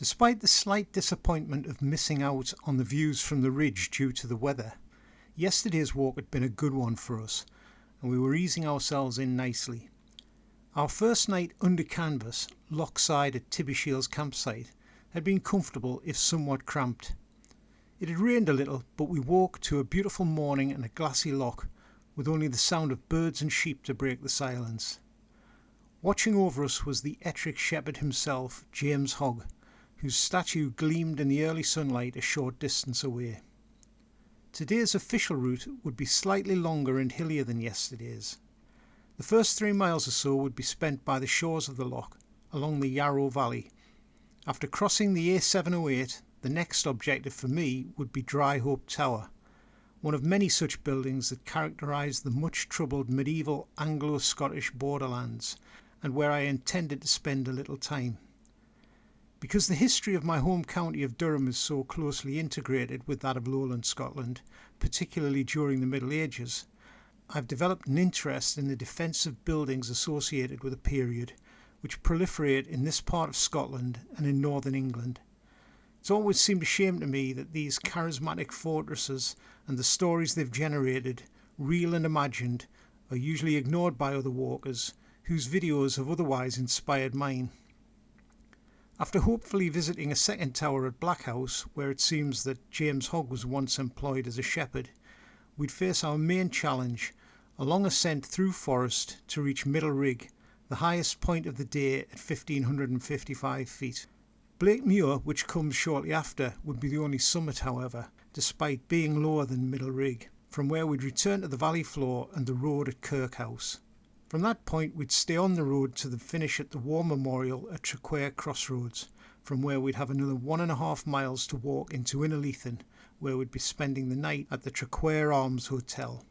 Despite the slight disappointment of missing out on the views from the ridge due to the weather, yesterday's walk had been a good one for us, and we were easing ourselves in nicely. Our first night under canvas, Loch side at Tibbie Shiels campsite, had been comfortable if somewhat cramped. It had rained a little, but we woke to a beautiful morning and a glassy loch, with only the sound of birds and sheep to break the silence. Watching over us was the Ettrick shepherd himself, James Hogg, whose statue gleamed in the early sunlight a short distance away. Today's official route would be slightly longer and hillier than yesterday's. The first 3 miles or so would be spent by the shores of the loch, along the Yarrow Valley. After crossing the A708, the next objective for me would be Dryhope Tower, one of many such buildings that characterise the much troubled medieval Anglo-Scottish borderlands, and where I intended to spend a little time. Because the history of my home county of Durham is so closely integrated with that of lowland Scotland, particularly during the Middle Ages, I've developed an interest in the defensive buildings associated with the period, which proliferate in this part of Scotland and in northern England. It's always seemed a shame to me that these charismatic fortresses and the stories they've generated, real and imagined, are usually ignored by other walkers, whose videos have otherwise inspired mine. After hopefully visiting a second tower at Blackhouse, where it seems that James Hogg was once employed as a shepherd, we'd face our main challenge, a long ascent through forest to reach Middle Rig, the highest point of the day at 1,555 feet. Blakemuir, which comes shortly after, would be the only summit however, despite being lower than Middle Rig, from where we'd return to the valley floor and the road at Kirkhouse. From that point we'd stay on the road to the finish at the War Memorial at Traquair Crossroads, from where we'd have another 1.5 miles to walk into Innerleithen, where we'd be spending the night at the Traquair Arms Hotel.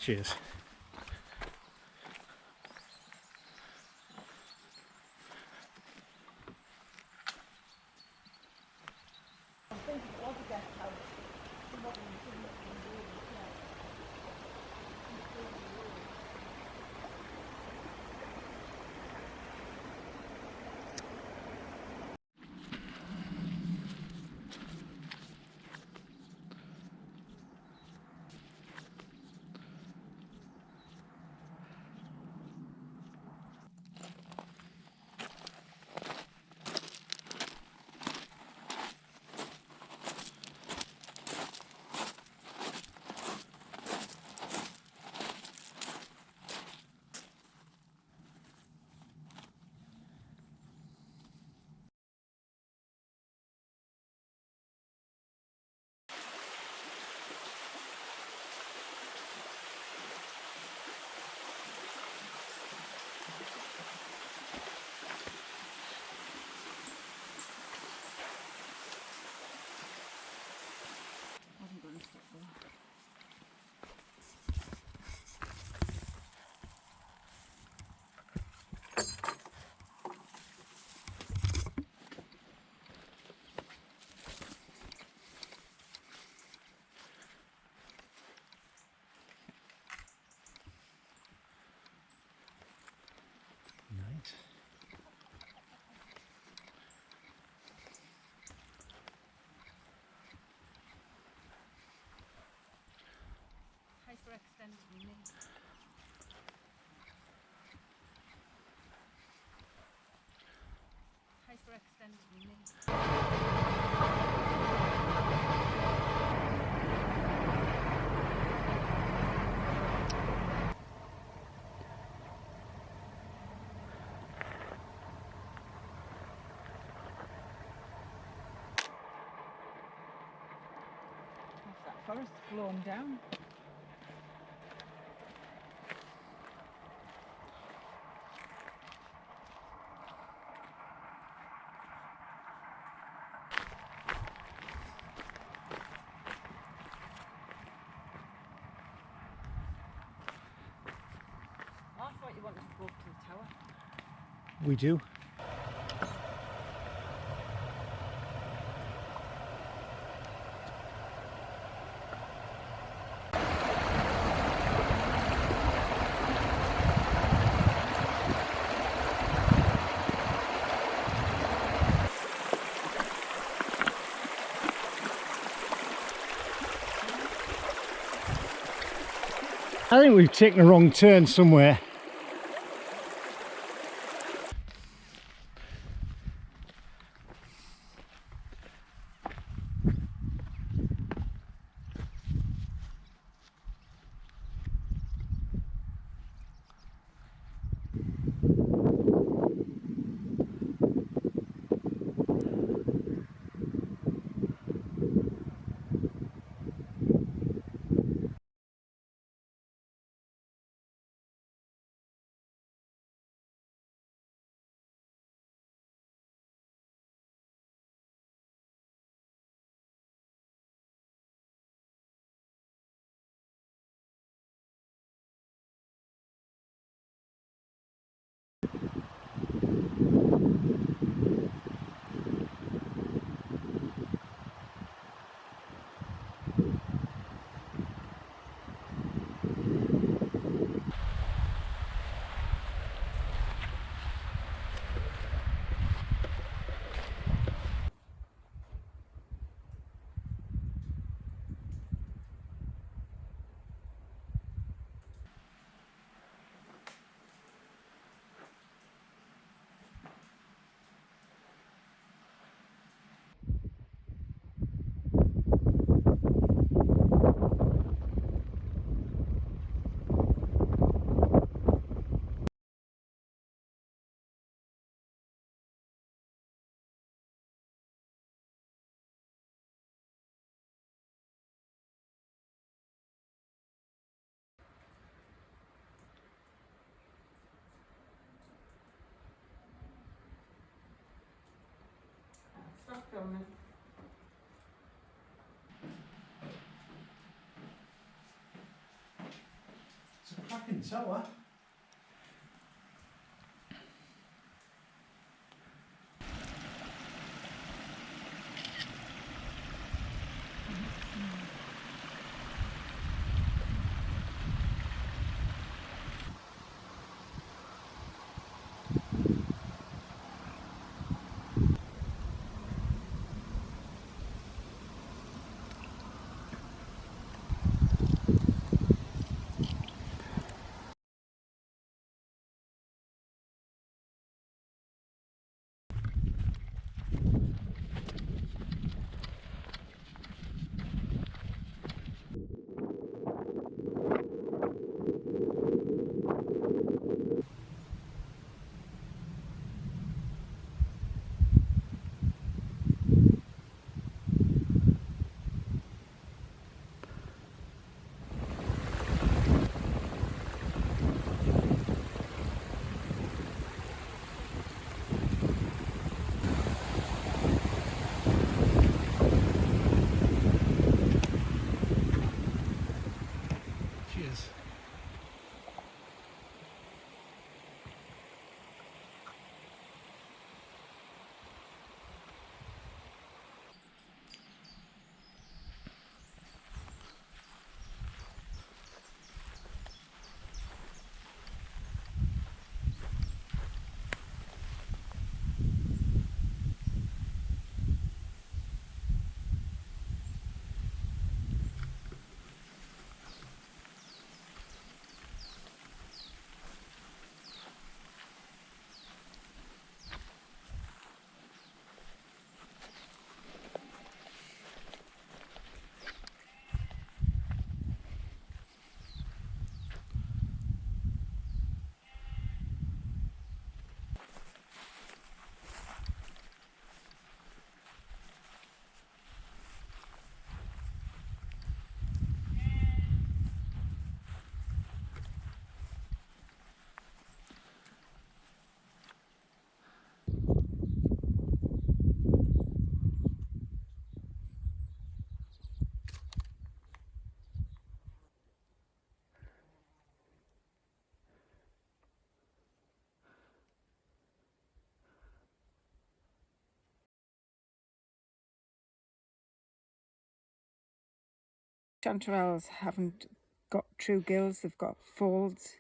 Cheers. That forest's blown down. I thought you wanted to go up to the tower. We do. I think we've taken a wrong turn somewhere. Stop filming. It's a cracking tower. Chanterelles haven't got true gills, they've got folds,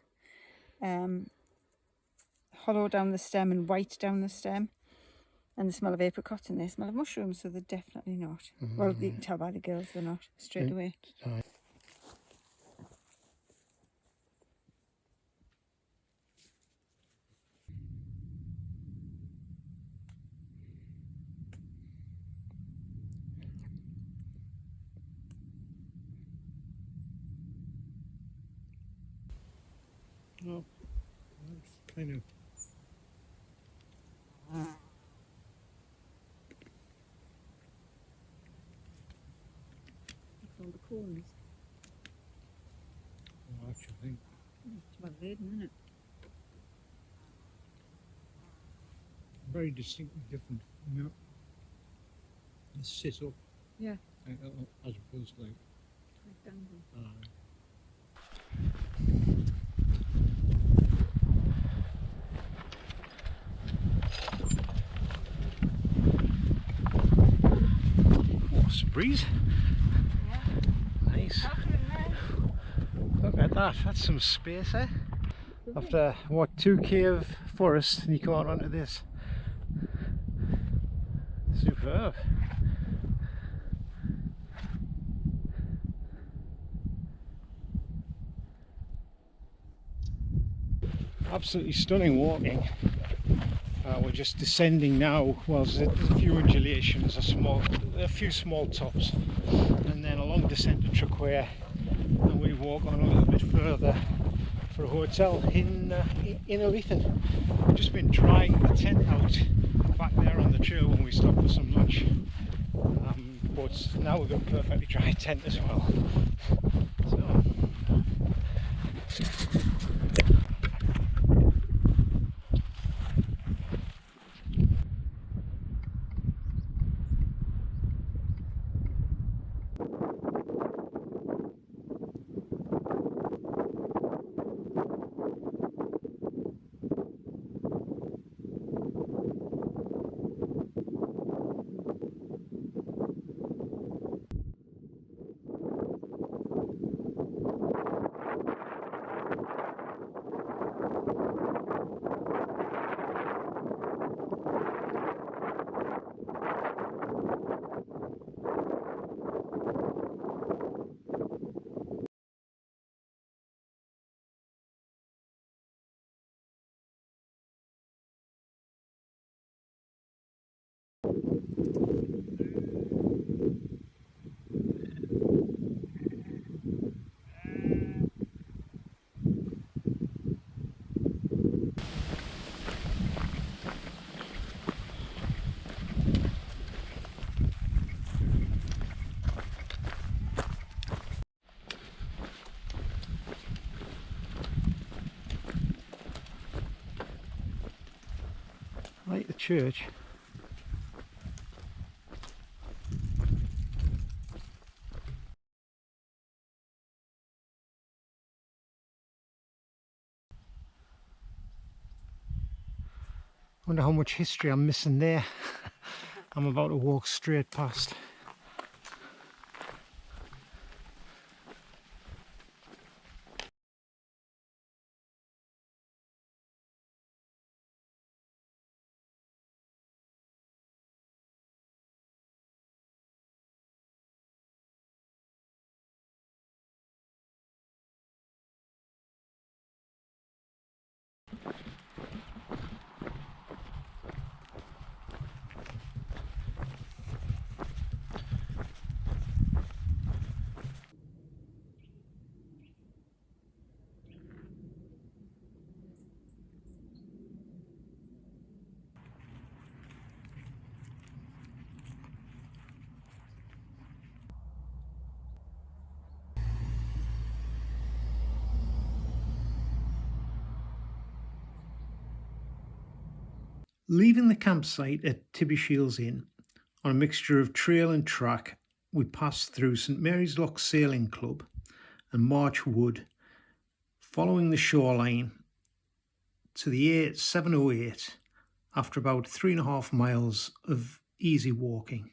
hollow down the stem and white down the stem. And the smell of apricots and they smell of mushrooms, so they're definitely not. Well, you can tell by the gills they're not straight away. Oh, that's kind of. All the corners. Oh, actually, I think. It's well laden, isn't it? Very distinctly different. You know, they sit up. Yeah. As opposed to like. Oh, some breeze. Yeah. Nice. Look at that. That's some space, eh? After what, 2k of forest, and you come out onto this. Superb. Absolutely stunning walking. We're just descending now. Well, there's a few undulations, a few small tops, and then a long descent to Traquair, and we walk on a little bit further for a hotel in Innerleithen. We've just been drying the tent out back there on the trail when we stopped for some lunch, but now we've got a perfectly dry tent as well. So. Like the church. Wonder how much history I'm missing there. I'm about to walk straight past. Leaving the campsite at Tibbie Shiels Inn on a mixture of trail and track, we passed through St Mary's Loch Sailing Club and March Wood, following the shoreline to the A708 after about 3.5 miles of easy walking.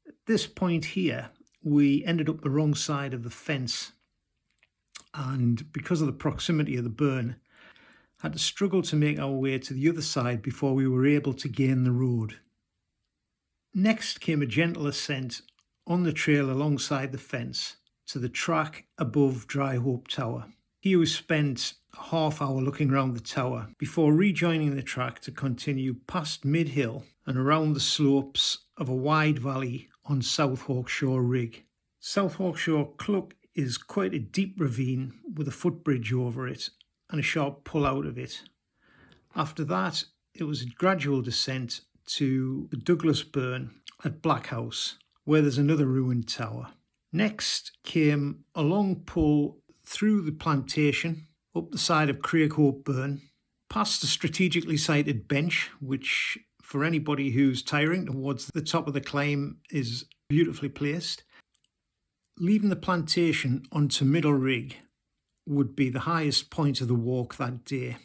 At this point here, we ended up the wrong side of the fence, and because of the proximity of the burn, had to struggle to make our way to the other side before we were able to gain the road. Next came a gentle ascent on the trail alongside the fence to the track above Dryhope Tower. Here we spent a half hour looking around the tower before rejoining the track to continue past Mid-Hill and around the slopes of a wide valley on South Hawkshaw Rig. South Hawkshaw Cluck is quite a deep ravine with a footbridge over it and a sharp pull out of it. After that, it was a gradual descent to the Douglas Burn at Blackhouse, where there's another ruined tower. Next came a long pull through the plantation, up the side of Kirkhouse Burn, past a strategically sited bench, which for anybody who's tiring towards the top of the climb is beautifully placed. Leaving the plantation onto Middle Rig would be the highest point of the walk that day.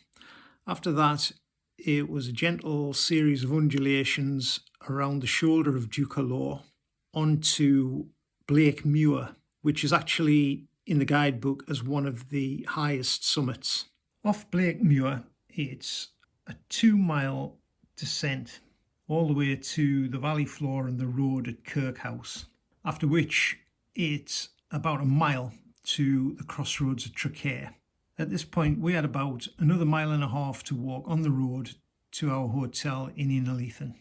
After that, it was a gentle series of undulations around the shoulder of Ducalaw onto Blake Muir, which is actually in the guidebook as one of the highest summits. Off Blake Muir, it's a 2-mile descent all the way to the valley floor and the road at Kirkhouse, after which it's about a mile to the crossroads at Traquair. At this point, we had about another 1.5 miles to walk on the road to our hotel in Innerleithen.